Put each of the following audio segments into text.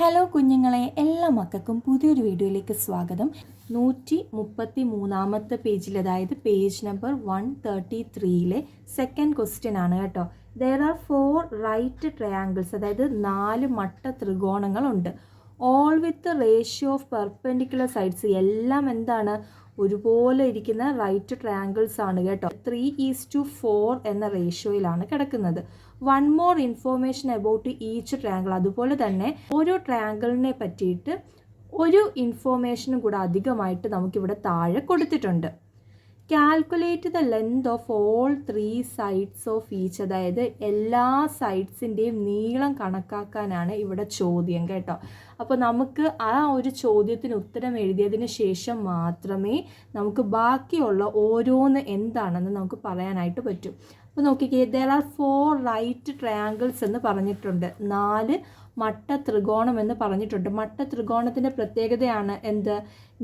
Hello കുഞ്ഞുങ്ങളെ, എല്ലാ മക്കൾക്കും പുതിയൊരു വീഡിയോയിലേക്ക് സ്വാഗതം. 133 പേജിൽ, അതായത് പേജ് നമ്പർ 133 സെക്കൻഡ് ക്വസ്റ്റ്യൻ ആണ് കേട്ടോ. ദർ ആർ 4 റൈറ്റ് ട്രയാങ്കിൾസ്, അതായത് 4 മട്ട ത്രികോണങ്ങളുണ്ട്. All with ratio of perpendicular sides, എല്ലാം എന്താണ്, ഒരുപോലെ ഇരിക്കുന്ന റൈറ്റ് ട്രയാങ്കിൾസ് ആണ് കേട്ടോ. 3:4 എന്ന റേഷ്യോയിലാണ് കിടക്കുന്നത്. One more information about each triangle, അതുപോലെ തന്നെ ഓരോ ട്രയാങ്കിളിനെ പറ്റിയിട്ട് ഒരു ഇൻഫോർമേഷനും കൂടെ അധികമായിട്ട് നമുക്കിവിടെ താഴെ കൊടുത്തിട്ടുണ്ട്. Calculate the length of all 3 sides of each, അതായത് എല്ലാ സൈഡ്സിൻ്റെയും നീളം കണക്കാക്കാനാണ് ഇവിടെ ചോദ്യം കേട്ടോ. അപ്പോൾ നമുക്ക് ആ ഒരു ചോദ്യത്തിന് ഉത്തരം എഴുതിയതിന് ശേഷം മാത്രമേ നമുക്ക് ബാക്കിയുള്ള ഓരോന്ന് എന്താണെന്ന് നമുക്ക് പറയാനായിട്ട് പറ്റും. അപ്പോൾ നോക്കിക്കേ, ദർ ആർ 4 റൈറ്റ് ട്രയാങ്കിൾസ് എന്ന് പറഞ്ഞിട്ടുണ്ട്, 4 മട്ട ത്രികോണം എന്ന് പറഞ്ഞിട്ടുണ്ട്. മട്ട ത്രികോണത്തിൻ്റെ പ്രത്യേകതയാണ് എന്ത്,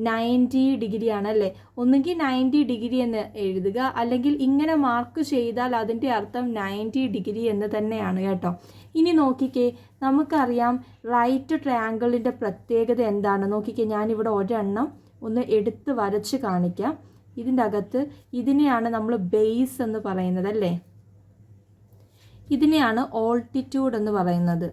90 ഡിഗ്രി ആണല്ലേ. ഒന്നുകിൽ 90 ഡിഗ്രി എന്ന് എഴുതുക, അല്ലെങ്കിൽ ഇങ്ങനെ മാർക്ക് ചെയ്താൽ അതിൻ്റെ അർത്ഥം 90 ഡിഗ്രി എന്ന് തന്നെയാണ് കേട്ടോ. ഇനി നോക്കിക്കേ, നമുക്കറിയാം റൈറ്റ് ട്രയാങ്കിളിൻ്റെ പ്രത്യേകത എന്താണ്. നോക്കിക്കേ, ഞാനിവിടെ ഒരെണ്ണം ഒന്ന് എടുത്ത് വരച്ച് കാണിക്കാം. ഇതിൻ്റെ അകത്ത് ഇതിനെയാണ് നമ്മൾ ബേസ് എന്ന് പറയുന്നത് അല്ലേ, ഇതിനെയാണ് ഓൾട്ടിറ്റ്യൂഡ് എന്ന് പറയുന്നത്,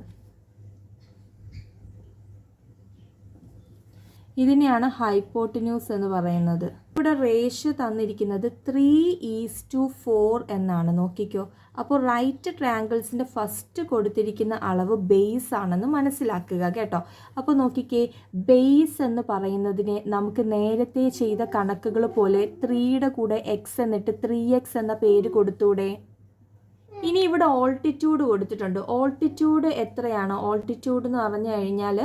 ഇതിനെയാണ് ഹൈപ്പോട്ടിന്യൂസ് എന്ന് പറയുന്നത്. ഇവിടെ റേഷ്യോ തന്നിരിക്കുന്നത് 3:4 എന്നാണ്. നോക്കിക്കോ, അപ്പോൾ റൈറ്റ് ട്രയാങ്കിൾസിൻ്റെ ഫസ്റ്റ് കൊടുത്തിരിക്കുന്ന അളവ് ബേസ് ആണെന്ന് മനസ്സിലാക്കുക കേട്ടോ. അപ്പോൾ നോക്കിക്കേ, ബേസ് എന്ന് പറയുന്നതിനെ നമുക്ക് നേരത്തെ ചെയ്ത കണക്കുകൾ പോലെ 3യുടെ കൂടെ എക്സ് എന്നിട്ട് 3x എന്ന പേര് കൊടുത്തൂടെ. ഇനി ഇവിടെ ഓൾട്ടിറ്റ്യൂഡ് കൊടുത്തിട്ടുണ്ട്. ഓൾട്ടിറ്റ്യൂഡ് എത്രയാണ്? ഓൾട്ടിറ്റ്യൂഡ് എന്ന് പറഞ്ഞു കഴിഞ്ഞാൽ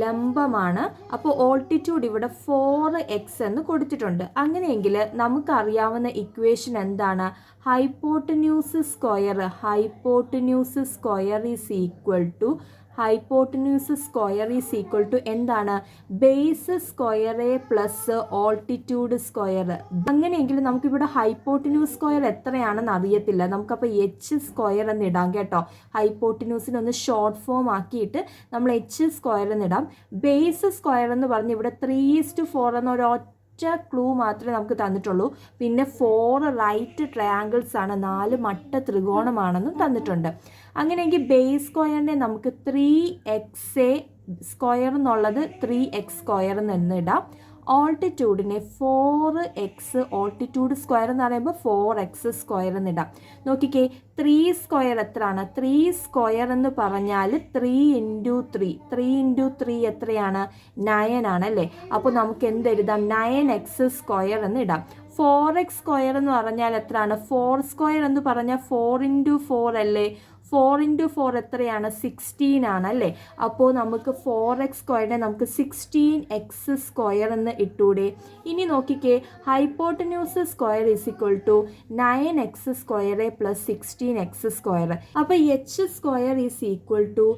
ലംബമാണ്. അപ്പോൾ ഓൾട്ടിറ്റ്യൂഡ് ഇവിടെ 4x എന്ന് കൊടുത്തിട്ടുണ്ട്. അങ്ങനെയെങ്കിൽ നമുക്കറിയാവുന്ന ഇക്വേഷൻ എന്താണ്? Hypotenuse square. Hypotenuse square is equal to എന്താണ്? Base square plus altitude square. അങ്ങനെയെങ്കിൽ നമുക്കിവിടെ ഹൈപ്പോട്ടന്യൂസ് സ്ക്വയർ എത്രയാണെന്ന് അറിയത്തില്ല. നമുക്കപ്പോൾ എച്ച് സ്ക്വയർ എന്ന് ഇടാം കേട്ടോ. ഹൈപ്പോട്ടന്യൂസിനൊന്ന് ഷോർട്ട് ഫോം ആക്കിയിട്ട് നമ്മൾ എച്ച് സ്ക്വയർ എന്നിടാം. ബേസ് സ്ക്വയർ എന്ന് പറഞ്ഞ് ഇവിടെ 3:4 എന്നൊരു ക്ലൂ മാത്രമേ നമുക്ക് തന്നിട്ടുള്ളൂ. പിന്നെ 4 റൈറ്റ് ട്രയാങ്കിൾസ് ആണ്, 4 മട്ട ത്രികോണമാണെന്നും തന്നിട്ടുണ്ട്. അങ്ങനെയെങ്കിൽ ബേസ് സ്ക്വയറിനെ നമുക്ക് 3x സ്ക്വയർ എന്നുള്ളത് 3x സ്ക്വയർ എന്ന് ഇടാം. ഓൾട്ടിറ്റ്യൂഡിനെ 4x, ഓൾട്ടിറ്റ്യൂഡ് സ്ക്വയർ എന്ന് പറയുമ്പോൾ 4x സ്ക്വയർ എന്നിടാം. നോക്കിക്കേ, 3 സ്ക്വയർ എത്രയാണ്? 3 സ്ക്വയർ എന്ന് പറഞ്ഞാൽ 3 × 3 എത്രയാണ്? 9 ആണല്ലേ. അപ്പോൾ നമുക്ക് എന്തെഴുതാം? 9x സ്ക്വയർ എന്ന് ഇടാം. 4x സ്ക്വയർ എന്ന് പറഞ്ഞാൽ എത്രയാണ്? 4 സ്ക്വയർ എന്ന് പറഞ്ഞാൽ 4 × 4 അല്ലേ. 4 × 4 എത്രയാണ്? 16 ആണല്ലേ. അപ്പോൾ നമുക്ക് 4x സ്ക്വയറിനെ നമുക്ക് 16x സ്ക്വയർ എന്ന് ഇട്ടൂടെ. ഇനി നോക്കിക്കേ, hypotenuse square is equal to 9x square plus 16x square. അപ്പോൾ H square is equal to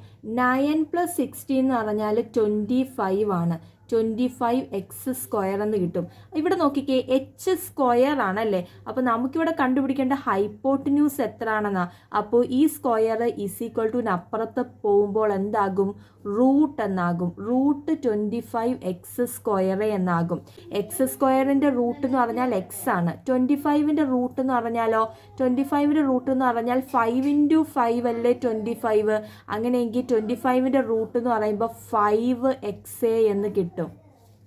9 + 16 എന്ന് പറഞ്ഞാൽ 25 ആണ്. 25x സ്ക്വയർ എന്ന് കിട്ടും. ഇവിടെ നോക്കിക്കേ, എച്ച് സ്ക്വയർ ആണല്ലേ. അപ്പോൾ നമുക്കിവിടെ കണ്ടുപിടിക്കേണ്ട ഹൈപ്പോട്ടന്യൂസ് എത്ര ആണെന്നാ. അപ്പോൾ ഈ സ്ക്വയർ ഈസ് ഈക്വൽ ടു അപ്പുറത്ത് പോകുമ്പോൾ എന്താകും? റൂട്ട് എന്നാകും. റൂട്ട് 25x സ്ക്വയർ എന്നാകും. എക്സ് സ്ക്വയറിൻ്റെ റൂട്ട് എന്ന് പറഞ്ഞാൽ എക്സ് ആണ്. 25ൻ്റെ റൂട്ട് എന്ന് പറഞ്ഞാലോ, 25ൻ്റെ റൂട്ട് എന്ന് പറഞ്ഞാൽ 5 × 5 അല്ലേ 25. അങ്ങനെയെങ്കിൽ 25ൻ്റെ റൂട്ട് എന്ന് പറയുമ്പോൾ 5x എന്ന് കിട്ടും.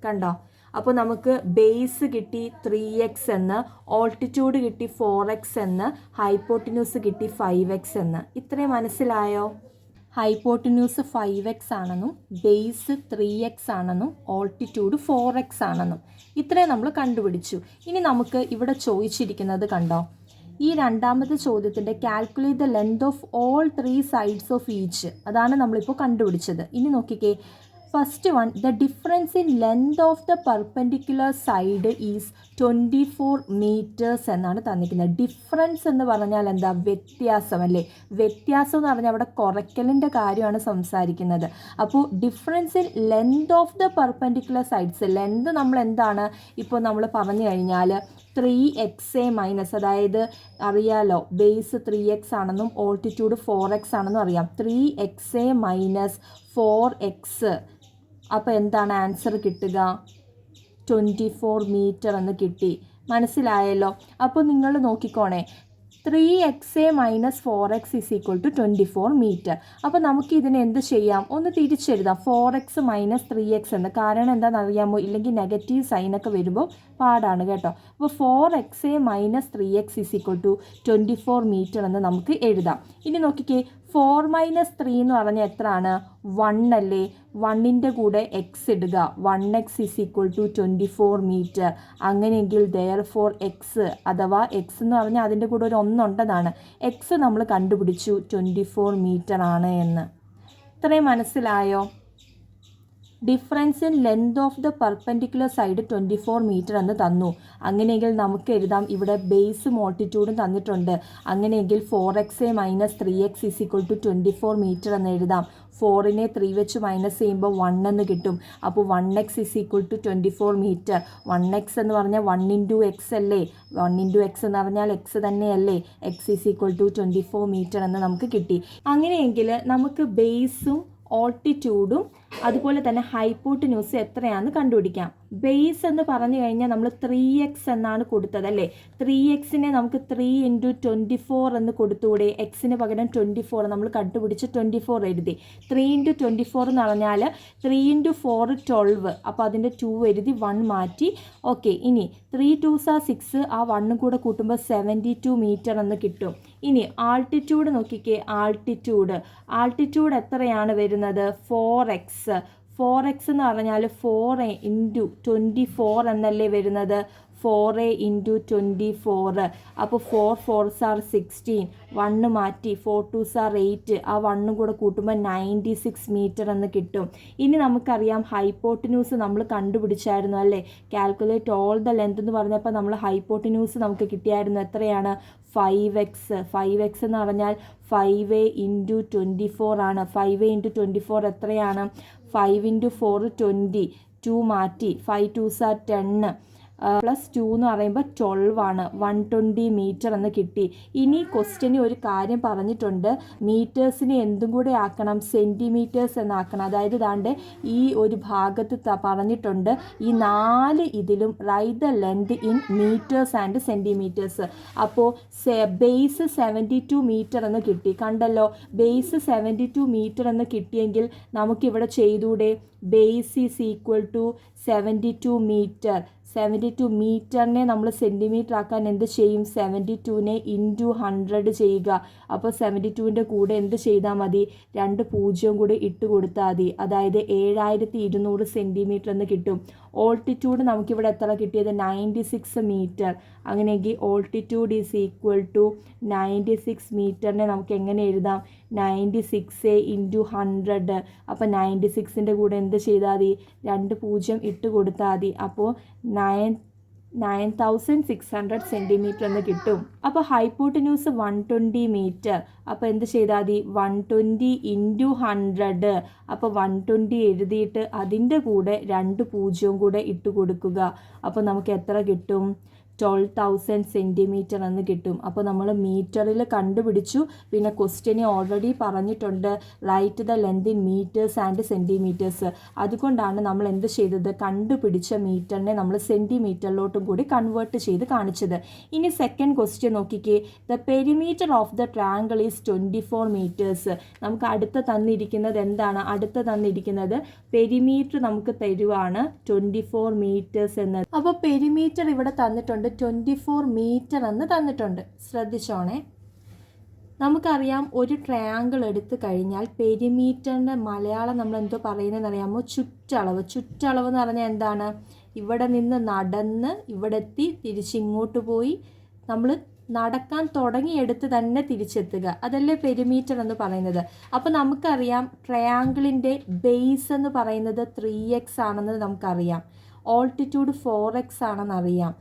കണ്ടോ? അപ്പോൾ നമുക്ക് ബേസ് കിട്ടി 3x എന്ന്, ഓൾട്ടിറ്റ്യൂഡ് കിട്ടി 4x എന്ന്, ഹൈപ്പോട്ടന്യൂസ് കിട്ടി 5x എന്ന്. ഇത്രയും മനസ്സിലായോ? ഹൈപ്പോട്ടന്യൂസ് 5x ആണെന്നും ബേസ് 3x ആണെന്നും ഓൾട്ടിറ്റ്യൂഡ് 4x ആണെന്നും ഇത്രയും നമ്മൾ കണ്ടുപിടിച്ചു. ഇനി നമുക്ക് ഇവിടെ ചോദിച്ചിരിക്കുന്നത് കണ്ടോ, ഈ രണ്ടാമത്തെ ചോദ്യത്തിൻ്റെ calculate the length of all 3 sides of each, അതാണ് നമ്മളിപ്പോൾ കണ്ടുപിടിച്ചത്. ഇനി നോക്കിക്കേ, first one, the difference in length of the perpendicular side is 24 metres എന്നാണ് തന്നിരിക്കുന്നത്. ഡിഫറൻസ് എന്ന് പറഞ്ഞാൽ എന്താ? വ്യത്യാസം അല്ലേ. വ്യത്യാസം എന്ന് പറഞ്ഞാൽ അവിടെ കുറയ്ക്കലിൻ്റെ കാര്യമാണ് സംസാരിക്കുന്നത്. അപ്പോൾ difference in length of the perpendicular sides, length നമ്മൾ എന്താണ് ഇപ്പോൾ നമ്മൾ പറഞ്ഞു കഴിഞ്ഞാൽ 3xa- അതായത് അറിയാലോ ബേസ് 3x ആണെന്നും ഓൾട്ടിറ്റ്യൂഡ് 4x ആണെന്നും അറിയാം. 3xa - 4x. അപ്പോൾ എന്താണ് ആൻസർ കിട്ടുക? 24 മീറ്റർ എന്ന് കിട്ടി. മനസ്സിലായല്ലോ? അപ്പോൾ നിങ്ങൾ നോക്കിക്കോണേ, 3xa - 4x = 24 മീറ്റർ. അപ്പോൾ നമുക്ക് ഇതിനെ എന്ത് ചെയ്യാം? ഒന്ന് തിരിച്ചെഴുതാം, 4x - 3x എന്ന്. കാരണം എന്താണെന്ന് അറിയാമോ? ഇല്ലെങ്കിൽ നെഗറ്റീവ് സൈനൊക്കെ വരുമ്പോൾ പാടാണ് കേട്ടോ. അപ്പോൾ 4xa - 3x = 24 മീറ്റർ എന്ന് നമുക്ക് എഴുതാം. ഇനി നോക്കിക്കേ, 4 - 3 എന്ന് പറഞ്ഞാൽ എത്രയാണ്? 1 അല്ലേ? 1ൻ്റെ കൂടെ x ഇടുക. 1x = 24 metre. അങ്ങനെയെങ്കിൽ therefore x അഥവാ x എന്ന് പറഞ്ഞാൽ അതിൻ്റെ കൂടെ ഒരു 1 ഉണ്ടെന്നാണ്. x നമ്മൾ കണ്ടുപിടിച്ചു 24 മീറ്റർ ആണ് എന്ന്. ഇത്രയും മനസ്സിലായോ? Difference in length of the perpendicular side 24 metre എന്ന് തന്നു. അങ്ങനെയെങ്കിൽ നമുക്ക് എഴുതാം, ഇവിടെ ബേസും ഓൾട്ടിറ്റ്യൂഡും തന്നിട്ടുണ്ട്. അങ്ങനെയെങ്കിൽ 4xa - 3x = 24 മീറ്റർ എന്ന് എഴുതാം. 4നെ 3 വെച്ച് മൈനസ് ചെയ്യുമ്പോൾ 1 എന്ന് കിട്ടും. അപ്പോൾ 1x = 24 മീറ്റർ. 1x എന്ന് പറഞ്ഞാൽ 1 × x അല്ലേ? 1 × x എന്ന് പറഞ്ഞാൽ x തന്നെയല്ലേ? x = 24 മീറ്റർ എന്ന് നമുക്ക് കിട്ടി. അങ്ങനെയെങ്കിൽ നമുക്ക് ബേസും ഓൾട്ടിറ്റ്യൂഡും അതുപോലെ തന്നെ ഹൈപ്പോട്ടിന്യൂസ് എത്രയാണെന്ന് കണ്ടുപിടിക്കാം. ബേസ് എന്ന് പറഞ്ഞു കഴിഞ്ഞാൽ നമ്മൾ 3x എന്നാണ് കൊടുത്തത് അല്ലേ? 3xനെ നമുക്ക് 3 × 24 എന്ന് കൊടുത്തുകൂടെ? എക്സിന് പകരം 24 നമ്മൾ കണ്ടുപിടിച്ച് 24 എഴുതി. 3 × 24 എന്ന് പറഞ്ഞാൽ 3 × 4 12. അപ്പോൾ അതിൻ്റെ 2 എഴുതി, 1 മാറ്റി. ഓക്കെ, ഇനി 3 2s are 6. ആ 1 കൂടെ കൂട്ടുമ്പോൾ 72 മീറ്റർ എന്ന് കിട്ടും. ഇനി ആൾട്ടിറ്റ്യൂഡ് നോക്കിക്കേ. ആൾട്ടിറ്റ്യൂഡ് എത്രയാണ് വരുന്നത്? 4x. 4x എന്ന് പറഞ്ഞാൽ 4 × 24 എന്നല്ലേ വരുന്നത്? 4a × 24. അപ്പോൾ 4 4s are 16. 1 മാറ്റി, 4 2s are 8. ആ 1 കൂടെ കൂട്ടുമ്പോൾ 96 മീറ്റർ എന്ന് കിട്ടും. ഇനി നമുക്കറിയാം ഹൈപ്പോട്ടിന്യൂസ് നമ്മൾ കണ്ടുപിടിച്ചായിരുന്നു അല്ലേ? കാൽക്കുലേറ്റ് ഓൾ ദ ലെങ്ത് എന്ന് പറഞ്ഞപ്പോൾ നമ്മൾ ഹൈപ്പോട്ടിന്യൂസ് നമുക്ക് കിട്ടിയായിരുന്നു. എത്രയാണ്? 5x. 5x എന്ന് പറഞ്ഞാൽ 5a × 24 ആണ്. 5a × 24 എത്രയാണ്? 5 × 4 20. 2 മാറ്റി, 5 2s are 10. +2 എന്ന് പറയുമ്പോൾ 12 ആണ്. 120 മീറ്റർ എന്ന് കിട്ടി. ഇനി ക്വസ്റ്റ്യന് ഒരു കാര്യം പറഞ്ഞിട്ടുണ്ട്, മീറ്റേഴ്സിനെ എന്തും കൂടെ ആക്കണം, സെൻറ്റിമീറ്റേഴ്സ് എന്നാക്കണം. അതായത് ദാണ്ട് ഈ ഒരു ഭാഗത്ത് പറഞ്ഞിട്ടുണ്ട്, ഈ 4 ഇതിലും right the length in metres and centimetres. അപ്പോൾ ബേസ് 72 മീറ്റർ എന്ന് കിട്ടി. കണ്ടല്ലോ, ബേസ് 72 മീറ്റർ എന്ന് കിട്ടിയെങ്കിൽ നമുക്കിവിടെ ചെയ്തൂടെ? Base = 72 metre. 72 മീറ്ററിനെ നമ്മൾ സെൻറ്റിമീറ്റർ ആക്കാൻ എന്ത് ചെയ്യും? 72നെ × 100 ചെയ്യുക. അപ്പോൾ 72ൻ്റെ കൂടെ എന്ത് ചെയ്താൽ മതി? 2 0 കൂടി ഇട്ട് കൊടുത്താൽ മതി. അതായത് 7200 സെൻറ്റിമീറ്റർ എന്ന് കിട്ടും. ഓൾട്ടിറ്റ്യൂഡ് നമുക്കിവിടെ എത്ര കിട്ടിയത്? 96 മീറ്റർ. അങ്ങനെയെങ്കിൽ ഓൾട്ടിറ്റ്യൂഡ് = 96 മീറ്ററിനെ നമുക്ക് എങ്ങനെ എഴുതാം? 96a × 100. അപ്പോൾ 96ൻ്റെ കൂടെ എന്ത് ചെയ്താൽ മതി? 2 0 ഇട്ട് കൊടുത്താൽ മതി. അപ്പോൾ 9600 സെൻറ്റിമീറ്റർ എന്ന് കിട്ടും. അപ്പോൾ ഹൈപ്പോട്ടിന്യൂസ് 120 മീറ്റർ. അപ്പോൾ എന്ത് ചെയ്താൽ മതി? 120 × 100. അപ്പോൾ 120 എഴുതിയിട്ട് അതിൻ്റെ കൂടെ 2 0 കൂടെ ഇട്ട് കൊടുക്കുക. അപ്പോൾ നമുക്ക് എത്ര കിട്ടും? 12,000 സെൻറ്റിമീറ്റർ എന്ന് കിട്ടും. അപ്പോൾ നമ്മൾ മീറ്ററിൽ കണ്ടുപിടിച്ചു. പിന്നെ ക്വസ്റ്റ്യനെ ഓൾറെഡി പറഞ്ഞിട്ടുണ്ട്, right the length in metres and centimetres. അതുകൊണ്ടാണ് നമ്മൾ എന്ത് ചെയ്തത്? കണ്ടുപിടിച്ച മീറ്ററിനെ നമ്മൾ സെൻറ്റിമീറ്ററിലോട്ടും കൂടി കൺവേർട്ട് ചെയ്ത് കാണിച്ചത്. ഇനി സെക്കൻഡ് ക്വസ്റ്റ്യൻ നോക്കിക്കേ. The perimeter of the triangle is 24 metres. നമുക്ക് അടുത്ത തന്നിരിക്കുന്നത് എന്താണ്? അടുത്ത തന്നിരിക്കുന്നത് പെരിമീറ്റർ നമുക്ക് തരുവാണ് 24 മീറ്റേഴ്സ് എന്നത്. അപ്പോൾ പെരിമീറ്റർ ഇവിടെ തന്നിട്ടുണ്ട്, 24 മീറ്റർ എന്ന് തന്നിട്ടുണ്ട്. ശ്രദ്ധിച്ചോണേ. നമുക്കറിയാം, ഒരു ട്രയാങ്കിൾ എടുത്തു കഴിഞ്ഞാൽ പെരിമീറ്ററിൻ്റെ മലയാളം നമ്മൾ എന്തോ പറയുന്നതെന്ന് അറിയാമോ? ചുറ്റളവ്. ചുറ്റളവ് എന്ന് പറഞ്ഞാൽ എന്താണ്? ഇവിടെ നിന്ന് നടന്ന് ഇവിടെ എത്തി തിരിച്ചിങ്ങോട്ട് പോയി നമ്മൾ നടക്കാൻ തുടങ്ങിയെടുത്ത് തന്നെ തിരിച്ചെത്തുക. അതല്ലേ പെരിമീറ്റർ എന്ന് പറയുന്നത്. അപ്പോൾ നമുക്കറിയാം ട്രയാങ്കിളിൻ്റെ ബേസ് എന്ന് പറയുന്നത് 3x ആണെന്ന് നമുക്കറിയാം. ഓൾട്ടിറ്റ്യൂഡ് 4x ആണെന്നറിയാം.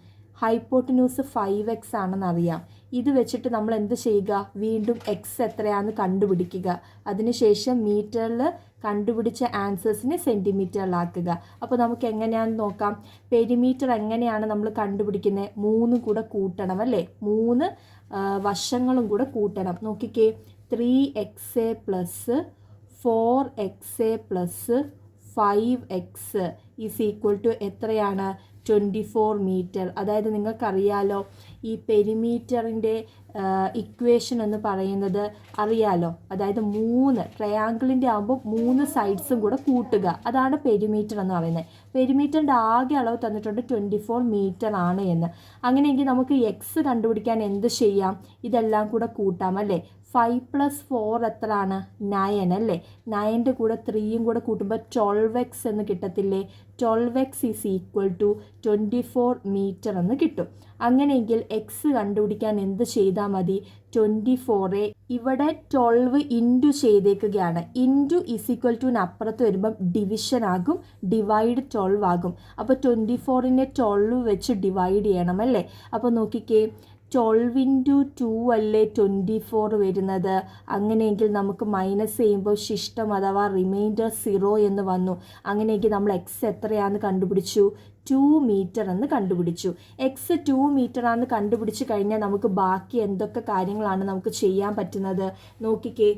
ഹൈപ്പോട്ടിന്യൂസ് 5x ആണെന്നറിയാം. ഇത് വെച്ചിട്ട് നമ്മൾ എന്ത് ചെയ്യുക, വീണ്ടും എക്സ് എത്രയാണെന്ന് കണ്ടുപിടിക്കുക. അതിനുശേഷം മീറ്ററിൽ കണ്ടുപിടിച്ച ആൻസേഴ്സിനെ സെൻറ്റിമീറ്ററിലാക്കുക. അപ്പോൾ നമുക്ക് എങ്ങനെയാണെന്ന് നോക്കാം. പെരിമീറ്റർ എങ്ങനെയാണ് നമ്മൾ കണ്ടുപിടിക്കുന്നത്? 3 കൂടെ കൂട്ടണം അല്ലേ, 3 വശങ്ങളും കൂടെ കൂട്ടണം. നോക്കിക്കേ, 3x plus 4x plus 5x is equal to എത്രയാണ്? 24 മീറ്റർ. അതായത് നിങ്ങൾക്കറിയാലോ ഈ പെരിമീറ്ററിൻ്റെ ഇക്വേഷൻ എന്ന് പറയുന്നത് അറിയാലോ. അതായത് 3 ട്രയാങ്കിളിൻ്റെ ആകുമ്പോൾ 3 സൈഡ്സും കൂടെ കൂട്ടുക, അതാണ് പെരിമീറ്റർ എന്ന് പറയുന്നത്. പെരിമീറ്ററിൻ്റെ ആകെ അളവ് തന്നിട്ടുണ്ട് 24 മീറ്റർ ആണ് എന്ന്. അങ്ങനെയെങ്കിൽ നമുക്ക് എക്സ് കണ്ടുപിടിക്കാൻ എന്ത് ചെയ്യാം? ഇതെല്ലാം കൂടെ കൂട്ടാം അല്ലേ. 5 + 4 എത്രയാണ്? 9 അല്ലേ. 9ൻ്റെ കൂടെ 3യും കൂടെ കൂട്ടുമ്പോൾ 12x എന്ന് കിട്ടത്തില്ലേ. 12x is equal to 24 metre എന്ന് കിട്ടും. അങ്ങനെയെങ്കിൽ എക്സ് കണ്ടുപിടിക്കാൻ എന്ത് ചെയ്താൽ മതി? 24 ഇവിടെ 12 ഇൻറ്റു ചെയ്തേക്കുകയാണ്. ഇൻറ്റു ഈസ് ഈക്വൽ ടുവിന് അപ്പുറത്ത് വരുമ്പം ഡിവിഷൻ ആകും, ഡിവൈഡ് 12 ആകും. അപ്പോൾ 24നെ 12 വെച്ച് ഡിവൈഡ് ചെയ്യണം അല്ലേ. അപ്പോൾ നോക്കിക്കേ, 12 ഇൻറ്റു 2 അല്ലേ 24 വരുന്നത്. അങ്ങനെയെങ്കിൽ നമുക്ക് മൈനസ് ചെയ്യുമ്പോൾ ശിഷ്ടം അഥവാ റിമൈൻഡർ 0 എന്ന് വന്നു. അങ്ങനെയെങ്കിൽ നമ്മൾ എക്സ് എത്രയാണെന്ന് കണ്ടുപിടിച്ചു? 2 മീറ്റർ എന്ന് കണ്ടുപിടിച്ചു. എക്സ് 2 മീറ്റർ ആണെന്ന് കണ്ടുപിടിച്ച് കഴിഞ്ഞാൽ നമുക്ക് ബാക്കി എന്തൊക്കെ കാര്യങ്ങളാണ് നമുക്ക് ചെയ്യാൻ പറ്റുന്നത്? നോക്കിക്കേ,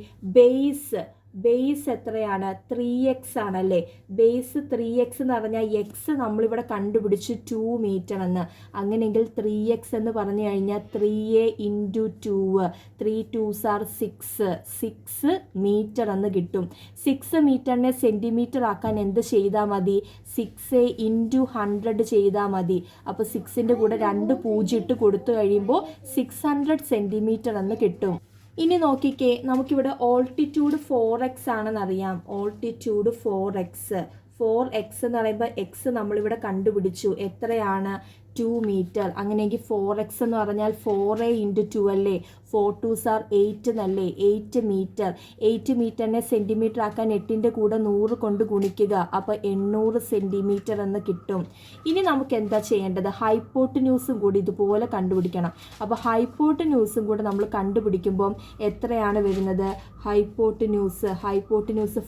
ബേസ് എത്രയാണ്? 3x ആണല്ലേ. ബേസ് 3x എന്ന് പറഞ്ഞാൽ എക്സ് നമ്മളിവിടെ കണ്ടുപിടിച്ചു 2 മീറ്റർ എന്ന്. അങ്ങനെയെങ്കിൽ 3x എന്ന് പറഞ്ഞു കഴിഞ്ഞാൽ 3a into 2, 3 2s are 6 metre എന്ന് കിട്ടും. 6 മീറ്ററിനെ സെൻറ്റിമീറ്റർ ആക്കാൻ എന്ത് ചെയ്താൽ മതി? 6a ഇൻറ്റു 100 ചെയ്താൽ മതി. അപ്പോൾ 6ൻ്റെ കൂടെ 2 0 ഇട്ട് കൊടുത്തു കഴിയുമ്പോൾ 600 സെൻറ്റിമീറ്റർ എന്ന് കിട്ടും. ഇനി നോക്കിക്കേ, നമുക്കിവിടെ ഓൾട്ടിറ്റ്യൂഡ് 4x ആണെന്നറിയാം. ഓൾട്ടിറ്റ്യൂഡ് 4x എന്ന് പറയുമ്പോൾ എക്സ് നമ്മളിവിടെ കണ്ടുപിടിച്ചു. എത്രയാണ്? 2 മീറ്റർ. അങ്ങനെയെങ്കിൽ 4x എന്ന് പറഞ്ഞാൽ 4a ഇൻറ്റു 2 അല്ലേ. 4 2s are 8 എന്നല്ലേ. 8 മീറ്റർ. 8 മീറ്ററിനെ സെൻറ്റിമീറ്റർ ആക്കാൻ 8ൻ്റെ കൂടെ 100 കൊണ്ട് ഗുണിക്കുക. അപ്പോൾ 800 സെൻറ്റിമീറ്റർ എന്ന് കിട്ടും. ഇനി നമുക്ക് എന്താ ചെയ്യേണ്ടത്? ഹൈപ്പോട്ടന്യൂസും കൂടി ഇതുപോലെ കണ്ടുപിടിക്കണം. അപ്പോൾ ഹൈപ്പോട്ടന്യൂസും കൂടെ നമ്മൾ കണ്ടുപിടിക്കുമ്പം എത്രയാണ് വരുന്നത്? ഹൈപ്പോട്ടന്യൂസ്